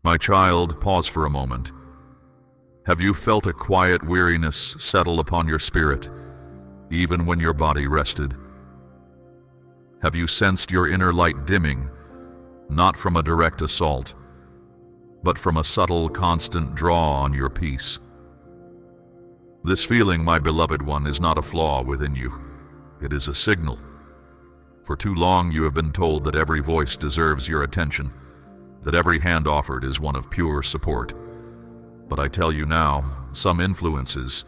My child, pause for a moment. Have you felt a quiet weariness settle upon your spirit, even when your body rested? Have you sensed your inner light dimming, not from a direct assault, but from a subtle, constant draw on your peace? This feeling, my beloved one, is not a flaw within you. It is a signal. For too long you have been told that every voice deserves your attention, that every hand offered is one of pure support. But I tell you now, some influences,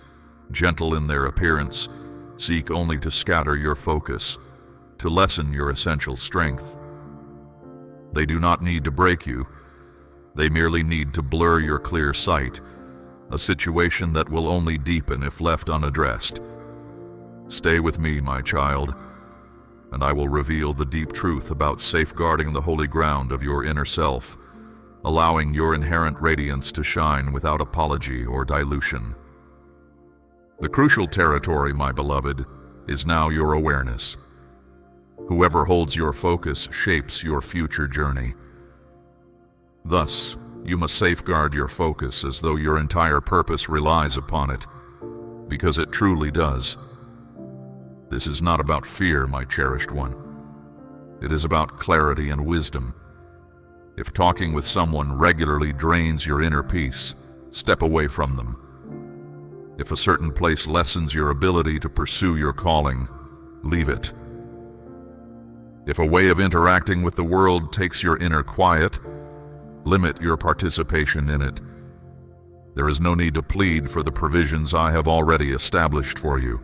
gentle in their appearance, seek only to scatter your focus, to lessen your essential strength. They do not need to break you. They merely need to blur your clear sight, a situation that will only deepen if left unaddressed. Stay with me, my child, and I will reveal the deep truth about safeguarding the holy ground of your inner self, allowing your inherent radiance to shine without apology or dilution. The crucial territory, my beloved, is now your awareness. Whoever holds your focus shapes your future journey. Thus, you must safeguard your focus as though your entire purpose relies upon it, because it truly does. This is not about fear, my cherished one. It is about clarity and wisdom. If talking with someone regularly drains your inner peace, step away from them. If a certain place lessens your ability to pursue your calling, leave it. If a way of interacting with the world takes your inner quiet, limit your participation in it. There is no need to plead for the provisions I have already established for you.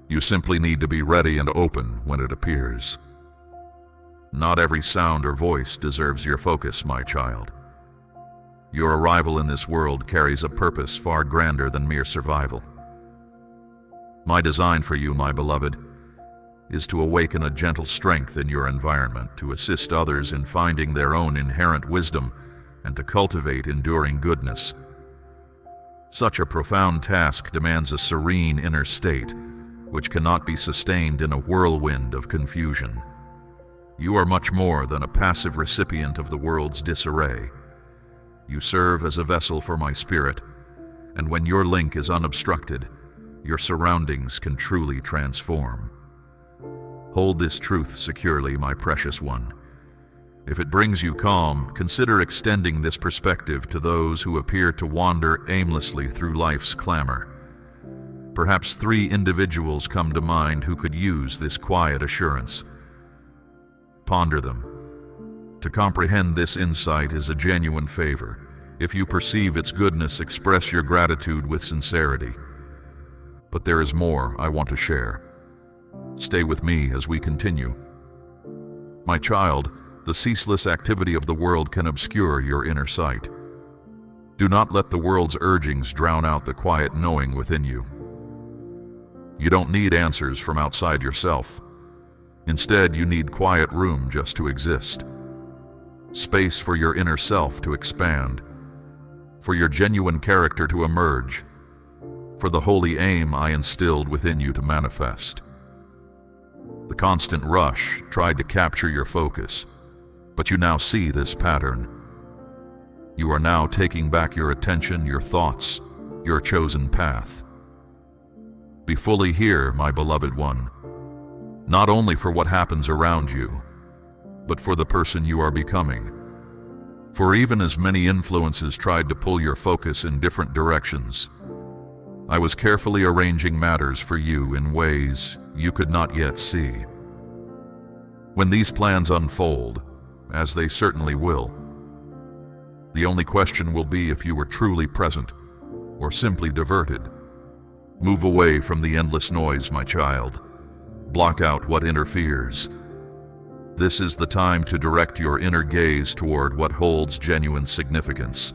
You simply need to be ready and open when it appears. Not every sound or voice deserves your focus, my child. Your arrival in this world carries a purpose far grander than mere survival. My design for you, my beloved, is to awaken a gentle strength in your environment, to assist others in finding their own inherent wisdom, and to cultivate enduring goodness. Such a profound task demands a serene inner state, which cannot be sustained in a whirlwind of confusion. You are much more than a passive recipient of the world's disarray. You serve as a vessel for my spirit, and when your link is unobstructed, your surroundings can truly transform. Hold this truth securely, my precious one. If it brings you calm, consider extending this perspective to those who appear to wander aimlessly through life's clamor. Perhaps 3 individuals come to mind who could use this quiet assurance. Ponder them. To comprehend this insight is a genuine favor. If you perceive its goodness, express your gratitude with sincerity. But there is more I want to share. Stay with me as we continue. My child, the ceaseless activity of the world can obscure your inner sight. Do not let the world's urgings drown out the quiet knowing within you. You don't need answers from outside yourself. Instead, you need quiet room just to exist. Space for your inner self to expand, for your genuine character to emerge, for the holy aim I instilled within you to manifest. The constant rush tried to capture your focus, but you now see this pattern. You are now taking back your attention, your thoughts, your chosen path. Be fully here, my beloved one, not only for what happens around you, but for the person you are becoming. For even as many influences tried to pull your focus in different directions, I was carefully arranging matters for you in ways you could not yet see. When these plans unfold, as they certainly will, the only question will be if you were truly present or simply diverted. Move away from the endless noise, my child. Block out what interferes. This is the time to direct your inner gaze toward what holds genuine significance.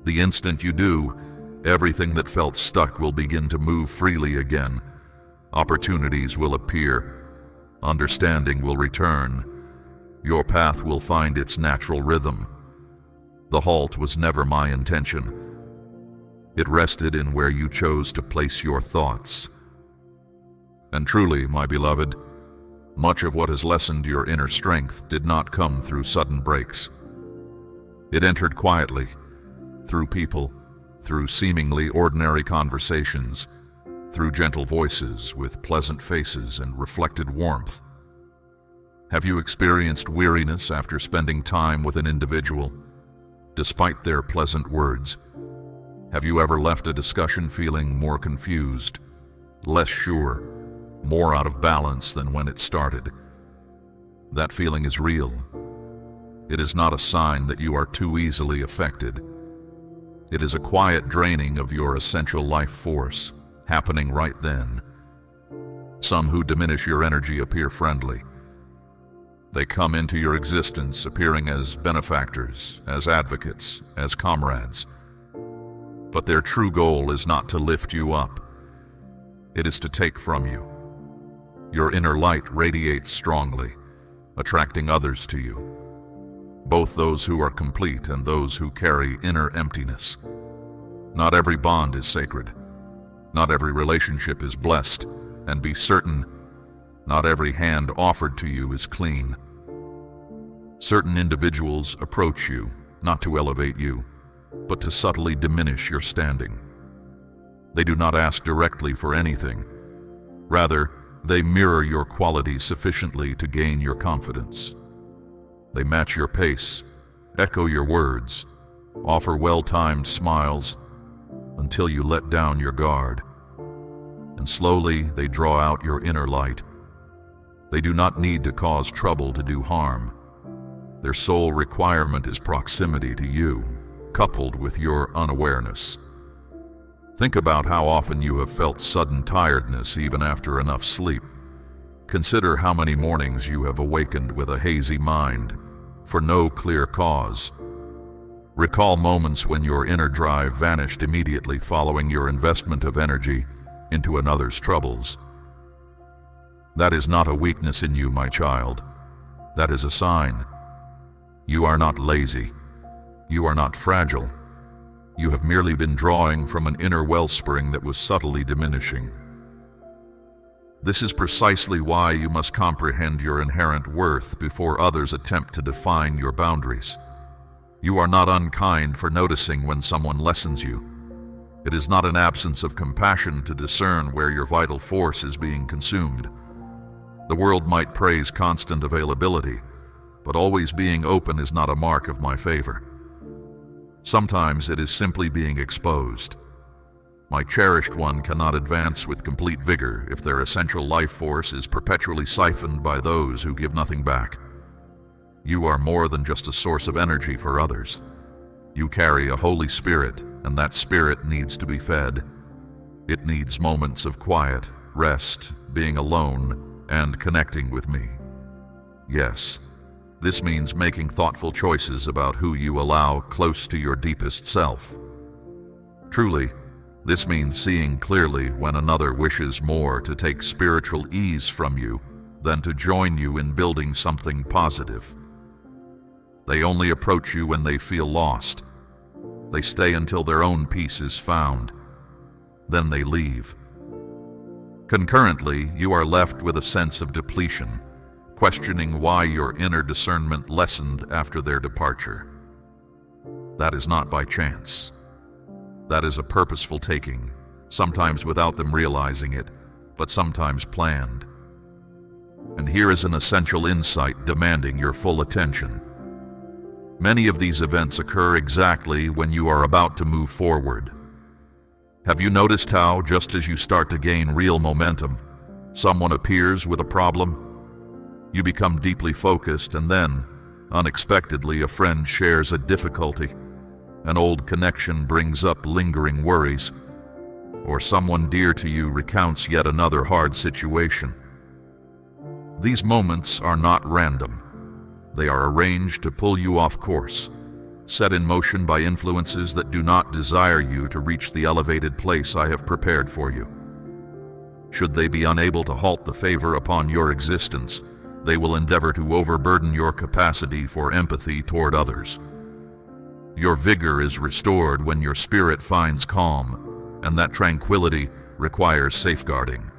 The instant you do, everything that felt stuck will begin to move freely again. Opportunities will appear. Understanding will return. Your path will find its natural rhythm. The halt was never my intention. It rested in where you chose to place your thoughts. And truly, my beloved, much of what has lessened your inner strength did not come through sudden breaks. It entered quietly, through people, through seemingly ordinary conversations, through gentle voices with pleasant faces and reflected warmth. Have you experienced weariness after spending time with an individual, despite their pleasant words? Have you ever left a discussion feeling more confused, less sure, more out of balance than when it started? That feeling is real. It is not a sign that you are too easily affected. It is a quiet draining of your essential life force, happening right then. Some who diminish your energy appear friendly. They come into your existence appearing as benefactors, as advocates, as comrades. But their true goal is not to lift you up. It is to take from you. Your inner light radiates strongly, attracting others to you, both those who are complete and those who carry inner emptiness. Not every bond is sacred. Not every relationship is blessed, and be certain, not every hand offered to you is clean. Certain individuals approach you, not to elevate you, but to subtly diminish your standing. They do not ask directly for anything. Rather, they mirror your qualities sufficiently to gain your confidence. They match your pace, echo your words, offer well-timed smiles until you let down your guard. And slowly they draw out your inner light. They do not need to cause trouble to do harm. Their sole requirement is proximity to you, coupled with your unawareness. Think about how often you have felt sudden tiredness even after enough sleep. Consider how many mornings you have awakened with a hazy mind, for no clear cause. Recall moments when your inner drive vanished immediately following your investment of energy into another's troubles. That is not a weakness in you, my child. That is a sign. You are not lazy. You are not fragile. You have merely been drawing from an inner wellspring that was subtly diminishing. This is precisely why you must comprehend your inherent worth before others attempt to define your boundaries. You are not unkind for noticing when someone lessens you. It is not an absence of compassion to discern where your vital force is being consumed. The world might praise constant availability, but always being open is not a mark of my favor. Sometimes it is simply being exposed. My cherished one cannot advance with complete vigor if their essential life force is perpetually siphoned by those who give nothing back. You are more than just a source of energy for others. You carry a Holy Spirit, and that spirit needs to be fed. It needs moments of quiet, rest, being alone, and connecting with me. Yes, this means making thoughtful choices about who you allow close to your deepest self. Truly, this means seeing clearly when another wishes more to take spiritual ease from you than to join you in building something positive. They only approach you when they feel lost. They stay until their own peace is found. Then they leave. Concurrently, you are left with a sense of depletion, questioning why your inner discernment lessened after their departure. That is not by chance. That is a purposeful taking, sometimes without them realizing it, but sometimes planned. And here is an essential insight demanding your full attention. Many of these events occur exactly when you are about to move forward. Have you noticed how, just as you start to gain real momentum, someone appears with a problem? You become deeply focused, and then, unexpectedly, a friend shares a difficulty. An old connection brings up lingering worries, or someone dear to you recounts yet another hard situation. These moments are not random. They are arranged to pull you off course, set in motion by influences that do not desire you to reach the elevated place I have prepared for you. Should they be unable to halt the favor upon your existence, they will endeavor to overburden your capacity for empathy toward others. Your vigor is restored when your spirit finds calm, and that tranquility requires safeguarding.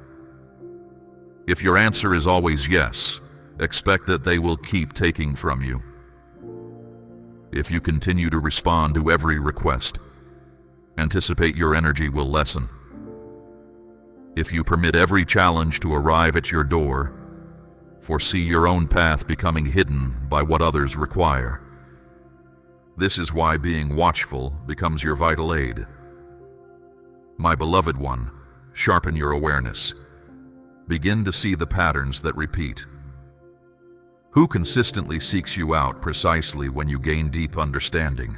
If your answer is always yes, expect that they will keep taking from you. If you continue to respond to every request, anticipate your energy will lessen. If you permit every challenge to arrive at your door, foresee your own path becoming hidden by what others require. This is why being watchful becomes your vital aid. My beloved one, sharpen your awareness. Begin to see the patterns that repeat. Who consistently seeks you out precisely when you gain deep understanding?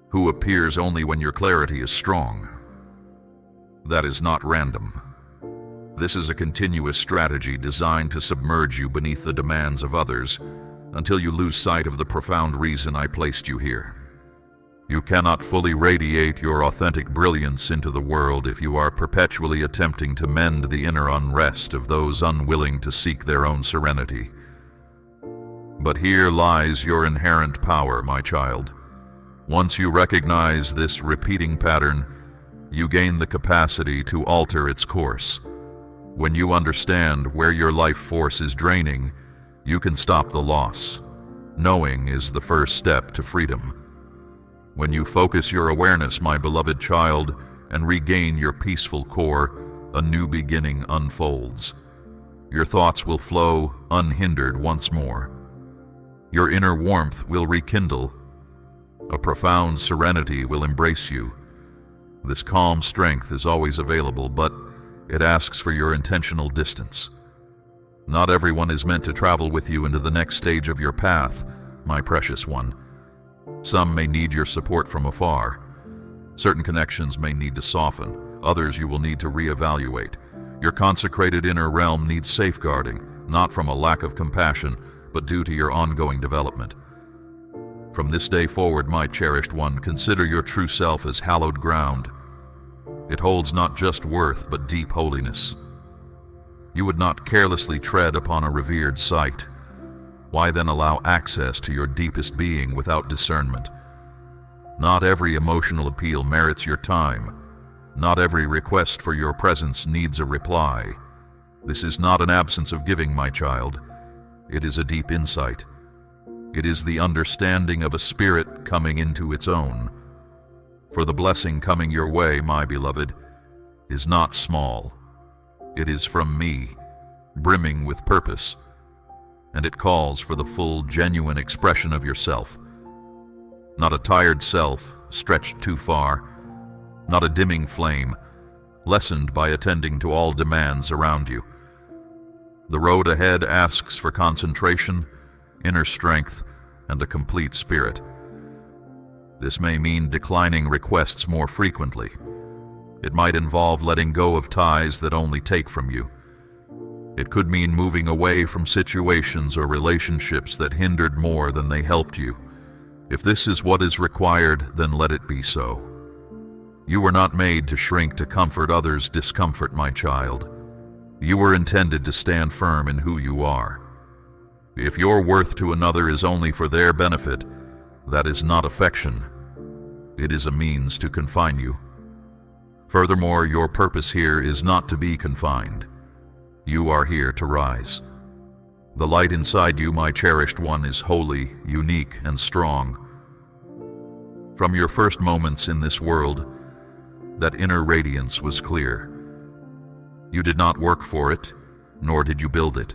Who appears only when your clarity is strong? That is not random. This is a continuous strategy designed to submerge you beneath the demands of others until you lose sight of the profound reason I placed you here. You cannot fully radiate your authentic brilliance into the world if you are perpetually attempting to mend the inner unrest of those unwilling to seek their own serenity. But here lies your inherent power, my child. Once you recognize this repeating pattern, you gain the capacity to alter its course. When you understand where your life force is draining, you can stop the loss. Knowing is the first step to freedom. When you focus your awareness, my beloved child, and regain your peaceful core, a new beginning unfolds. Your thoughts will flow unhindered once more. Your inner warmth will rekindle. A profound serenity will embrace you. This calm strength is always available, but it asks for your intentional distance. Not everyone is meant to travel with you into the next stage of your path, my precious one. Some may need your support from afar. Certain connections may need to soften. Others you will need to reevaluate. Your consecrated inner realm needs safeguarding, not from a lack of compassion, but due to your ongoing development. From this day forward, my cherished one, consider your true self as hallowed ground. It holds not just worth, but deep holiness. You would not carelessly tread upon a revered site. Why then allow access to your deepest being without discernment? Not every emotional appeal merits your time. Not every request for your presence needs a reply. This is not an absence of giving, my child. It is a deep insight. It is the understanding of a spirit coming into its own. For the blessing coming your way, my beloved, is not small. It is from me, brimming with purpose, and it calls for the full, genuine expression of yourself. Not a tired self, stretched too far, not a dimming flame, lessened by attending to all demands around you. The road ahead asks for concentration, inner strength, and a complete spirit. This may mean declining requests more frequently. It might involve letting go of ties that only take from you. It could mean moving away from situations or relationships that hindered more than they helped you. If this is what is required, then let it be so. You were not made to shrink to comfort others' discomfort, my child. You were intended to stand firm in who you are. If your worth to another is only for their benefit, that is not affection. It is a means to confine you. Furthermore, your purpose here is not to be confined. You are here to rise. The light inside you, my cherished one, is holy, unique, and strong. From your first moments in this world, that inner radiance was clear. You did not work for it, nor did you build it.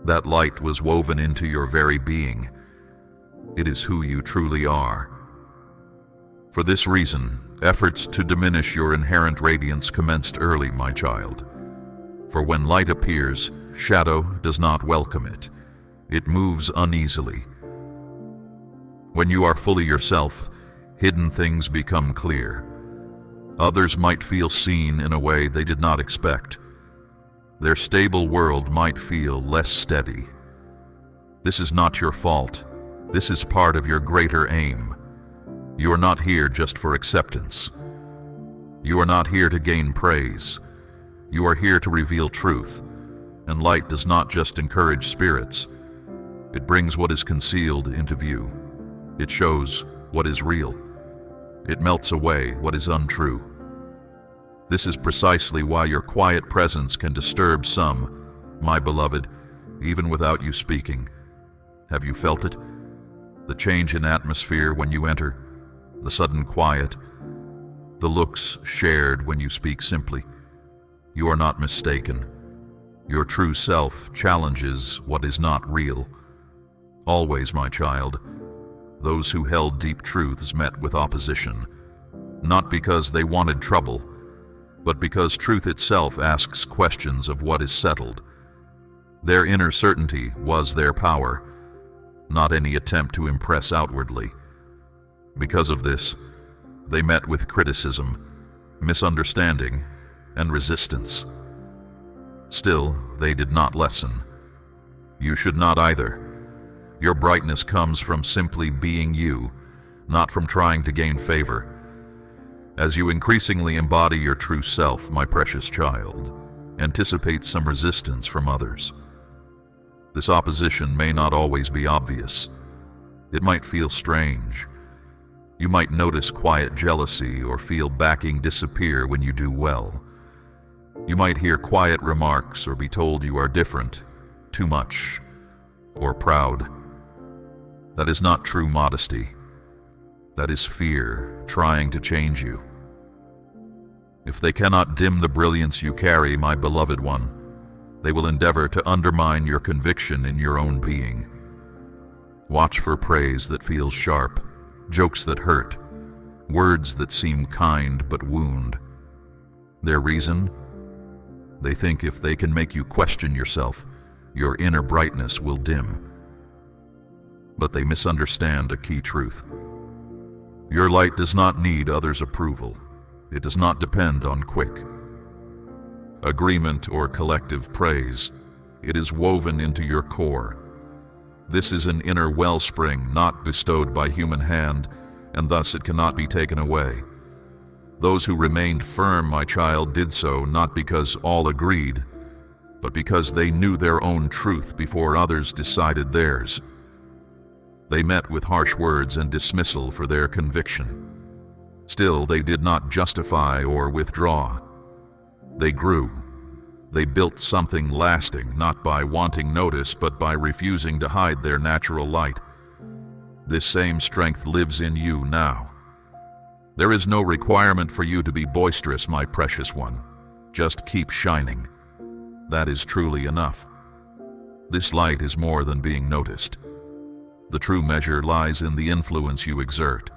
That light was woven into your very being. It is who you truly are. For this reason, efforts to diminish your inherent radiance commenced early, my child. For when light appears, shadow does not welcome it. It moves uneasily. When you are fully yourself, hidden things become clear. Others might feel seen in a way they did not expect. Their stable world might feel less steady. This is not your fault. This is part of your greater aim. You are not here just for acceptance. You are not here to gain praise. You are here to reveal truth. And light does not just encourage spirits. It brings what is concealed into view. It shows what is real. It melts away what is untrue. This is precisely why your quiet presence can disturb some, my beloved, even without you speaking. Have you felt it? The change in atmosphere when you enter, the sudden quiet, the looks shared when you speak simply. You are not mistaken. Your true self challenges what is not real. Always, my child, those who held deep truths met with opposition, not because they wanted trouble, but because truth itself asks questions of what is settled. Their inner certainty was their power, not any attempt to impress outwardly. Because of this, they met with criticism, misunderstanding, and resistance. Still, they did not lessen. You should not either. Your brightness comes from simply being you, not from trying to gain favor. As you increasingly embody your true self, my precious child, anticipate some resistance from others. This opposition may not always be obvious. It might feel strange. You might notice quiet jealousy or feel backing disappear when you do well. You might hear quiet remarks or be told you are different, too much, or proud. That is not true modesty. That is fear trying to change you. If they cannot dim the brilliance you carry, my beloved one, they will endeavor to undermine your conviction in your own being. Watch for praise that feels sharp, jokes that hurt, words that seem kind but wound. Their reason? They think if they can make you question yourself, your inner brightness will dim. But they misunderstand a key truth. Your light does not need others' approval. It does not depend on quick agreement or collective praise. It is woven into your core. This is an inner wellspring not bestowed by human hand, and thus it cannot be taken away. Those who remained firm, my child, did so not because all agreed, but because they knew their own truth before others decided theirs. They met with harsh words and dismissal for their conviction. Still, they did not justify or withdraw. They grew. They built something lasting, not by wanting notice, but by refusing to hide their natural light. This same strength lives in you now. There is no requirement for you to be boisterous, my precious one. Just keep shining. That is truly enough. This light is more than being noticed. The true measure lies in the influence you exert.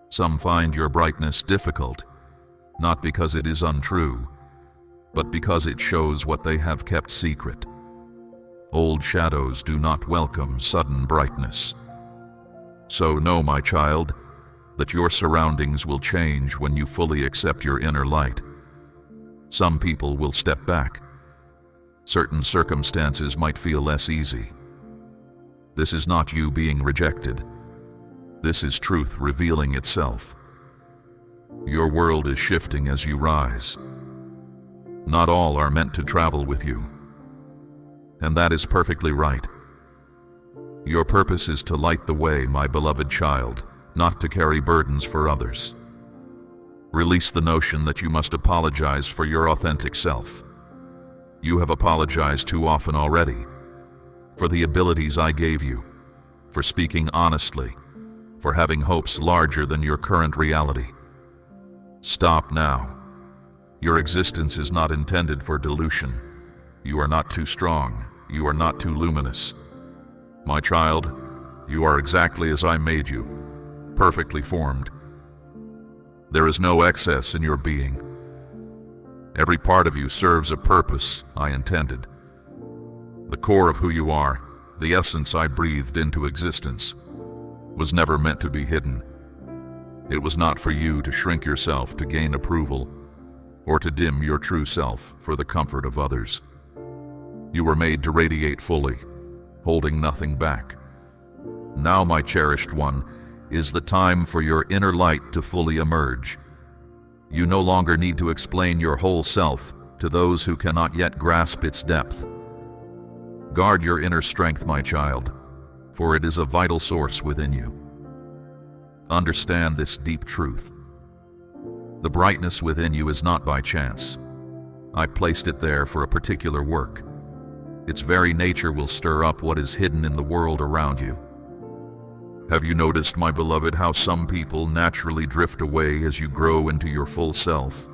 Some find your brightness difficult, not because it is untrue, but because it shows what they have kept secret. Old shadows do not welcome sudden brightness. So know, my child, that your surroundings will change when you fully accept your inner light. Some people will step back. Certain circumstances might feel less easy. This is not you being rejected. This is truth revealing itself. Your world is shifting as you rise. Not all are meant to travel with you. And that is perfectly right. Your purpose is to light the way, my beloved child, not to carry burdens for others. Release the notion that you must apologize for your authentic self. You have apologized too often already. For the abilities I gave you, for speaking honestly, for having hopes larger than your current reality. Stop now. Your existence is not intended for dilution. You are not too strong. You are not too luminous. My child, you are exactly as I made you, perfectly formed. There is no excess in your being. Every part of you serves a purpose I intended. The core of who you are, the essence I breathed into existence, was never meant to be hidden. It was not for you to shrink yourself to gain approval, or to dim your true self for the comfort of others. You were made to radiate fully, holding nothing back. Now, my cherished one, is the time for your inner light to fully emerge. You no longer need to explain your whole self to those who cannot yet grasp its depth. Guard your inner strength, my child, for it is a vital source within you. Understand this deep truth. The brightness within you is not by chance. I placed it there for a particular work. Its very nature will stir up what is hidden in the world around you. Have you noticed, my beloved, how some people naturally drift away as you grow into your full self?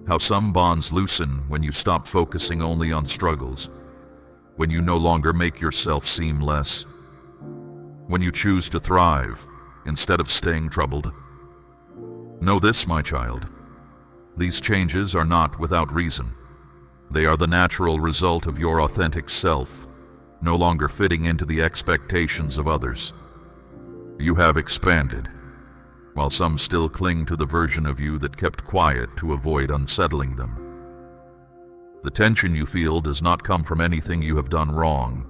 How some bonds loosen when you stop focusing only on struggles, when you no longer make yourself seem less, when you choose to thrive instead of staying troubled? Know this, my child. These changes are not without reason. They are the natural result of your authentic self, no longer fitting into the expectations of others. You have expanded, while some still cling to the version of you that kept quiet to avoid unsettling them. The tension you feel does not come from anything you have done wrong.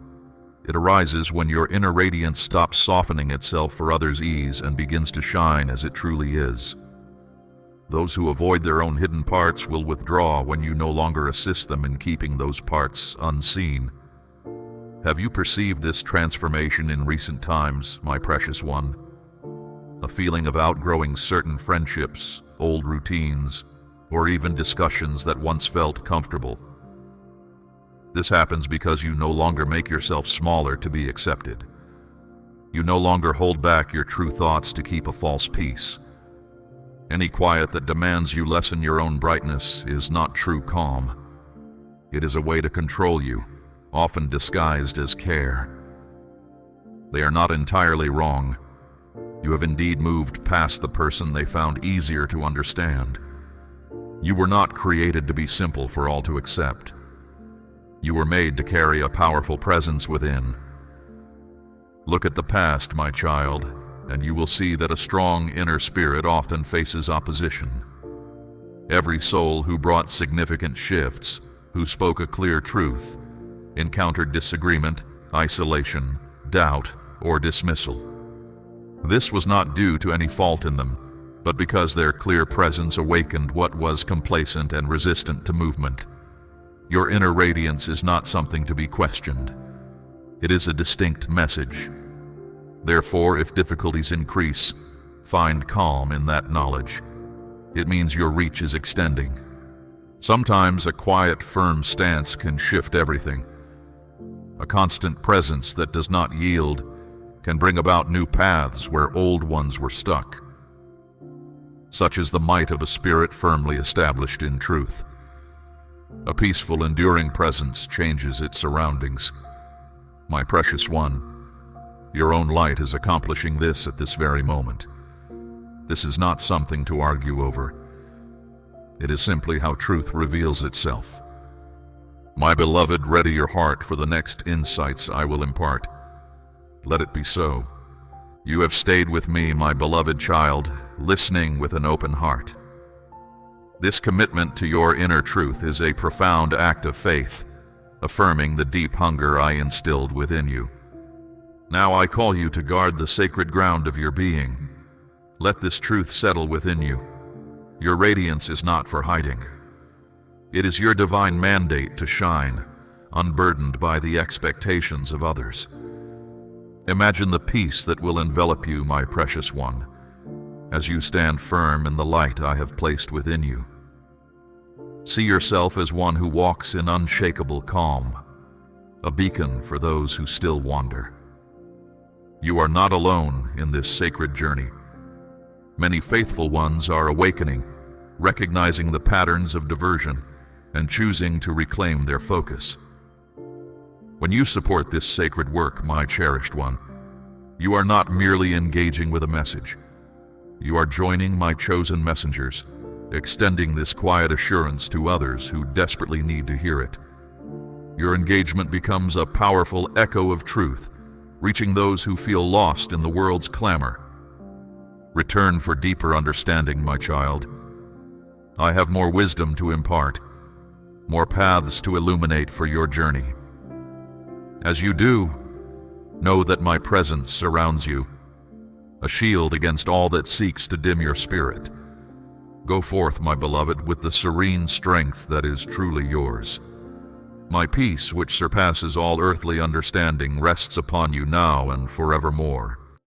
It arises when your inner radiance stops softening itself for others' ease and begins to shine as it truly is. Those who avoid their own hidden parts will withdraw when you no longer assist them in keeping those parts unseen. Have you perceived this transformation in recent times, my precious one? A feeling of outgrowing certain friendships, old routines, or even discussions that once felt comfortable. This happens because you no longer make yourself smaller to be accepted. You no longer hold back your true thoughts to keep a false peace. Any quiet that demands you lessen your own brightness is not true calm. It is a way to control you, often disguised as care. They are not entirely wrong. You have indeed moved past the person they found easier to understand. You were not created to be simple for all to accept. You were made to carry a powerful presence within. Look at the past, my child, and you will see that a strong inner spirit often faces opposition. Every soul who brought significant shifts, who spoke a clear truth, encountered disagreement, isolation, doubt, or dismissal. This was not due to any fault in them, but because their clear presence awakened what was complacent and resistant to movement. Your inner radiance is not something to be questioned. It is a distinct message. Therefore, if difficulties increase, find calm in that knowledge. It means your reach is extending. Sometimes a quiet, firm stance can shift everything. A constant presence that does not yield can bring about new paths where old ones were stuck. Such is the might of a spirit firmly established in truth. A peaceful, enduring presence changes its surroundings. My precious one, your own light is accomplishing this at this very moment. This is not something to argue over. It is simply how truth reveals itself. My beloved, ready your heart for the next insights I will impart. Let it be so. You have stayed with me, my beloved child, listening with an open heart. This commitment to your inner truth is a profound act of faith, affirming the deep hunger I instilled within you. Now I call you to guard the sacred ground of your being. Let this truth settle within you. Your radiance is not for hiding. It is your divine mandate to shine, unburdened by the expectations of others. Imagine the peace that will envelop you, my precious one, as you stand firm in the light I have placed within you. See yourself as one who walks in unshakable calm, a beacon for those who still wander. You are not alone in this sacred journey. Many faithful ones are awakening, recognizing the patterns of diversion, and choosing to reclaim their focus. When you support this sacred work, my cherished one, you are not merely engaging with a message. You are joining my chosen messengers, extending this quiet assurance to others who desperately need to hear it. Your engagement becomes a powerful echo of truth, reaching those who feel lost in the world's clamor. Return for deeper understanding, my child. I have more wisdom to impart, more paths to illuminate for your journey. As you do, know that my presence surrounds you, a shield against all that seeks to dim your spirit. Go forth, my beloved, with the serene strength that is truly yours. My peace, which surpasses all earthly understanding, rests upon you now and forevermore.